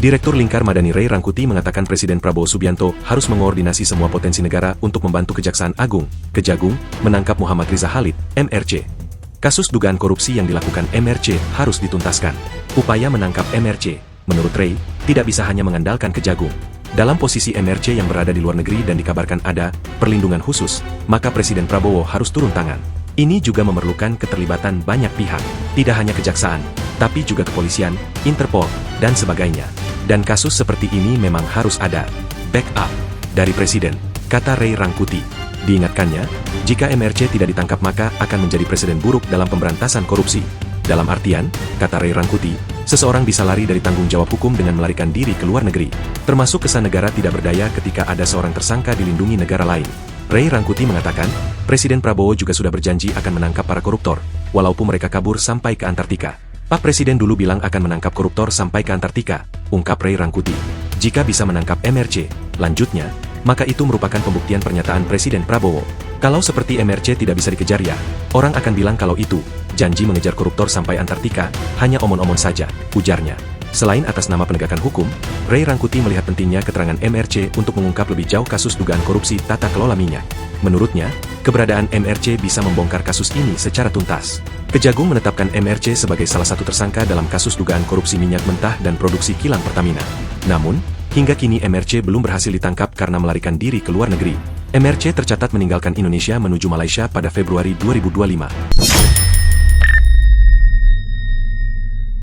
Direktur Lingkar Madani Ray Rangkuti mengatakan Presiden Prabowo Subianto harus mengoordinasi semua potensi negara untuk membantu Kejaksaan Agung, Kejagung, menangkap Muhammad Riza Khalid, MRC. Kasus dugaan korupsi yang dilakukan MRC harus dituntaskan. Upaya menangkap MRC, menurut Ray, tidak bisa hanya mengandalkan Kejagung. Dalam posisi MRC yang berada di luar negeri dan dikabarkan ada perlindungan khusus, maka Presiden Prabowo harus turun tangan. Ini juga memerlukan keterlibatan banyak pihak, tidak hanya kejaksaan, tapi juga kepolisian, Interpol, dan sebagainya. Dan kasus seperti ini memang harus ada backup dari Presiden, kata Ray Rangkuti. Diingatkannya, jika MRC tidak ditangkap maka akan menjadi presiden buruk dalam pemberantasan korupsi. Dalam artian, kata Ray Rangkuti, seseorang bisa lari dari tanggung jawab hukum dengan melarikan diri ke luar negeri, termasuk kesan negara tidak berdaya ketika ada seorang tersangka dilindungi negara lain. Ray Rangkuti mengatakan, Presiden Prabowo juga sudah berjanji akan menangkap para koruptor, walaupun mereka kabur sampai ke Antartika. Pak Presiden dulu bilang akan menangkap koruptor sampai ke Antartika, ungkap Ray Rangkuti. Jika bisa menangkap MRC, lanjutnya, maka itu merupakan pembuktian pernyataan Presiden Prabowo. Kalau seperti MRC tidak bisa dikejar ya, orang akan bilang kalau itu, janji mengejar koruptor sampai Antartika, hanya omon-omon saja, ujarnya. Selain atas nama penegakan hukum, Ray Rangkuti melihat pentingnya keterangan MRC untuk mengungkap lebih jauh kasus dugaan korupsi tata kelola minyak. Menurutnya, keberadaan MRC bisa membongkar kasus ini secara tuntas. Kejagung menetapkan MRC sebagai salah satu tersangka dalam kasus dugaan korupsi minyak mentah dan produksi kilang Pertamina. Namun, hingga kini MRC belum berhasil ditangkap karena melarikan diri ke luar negeri. MRC tercatat meninggalkan Indonesia menuju Malaysia pada Februari 2025.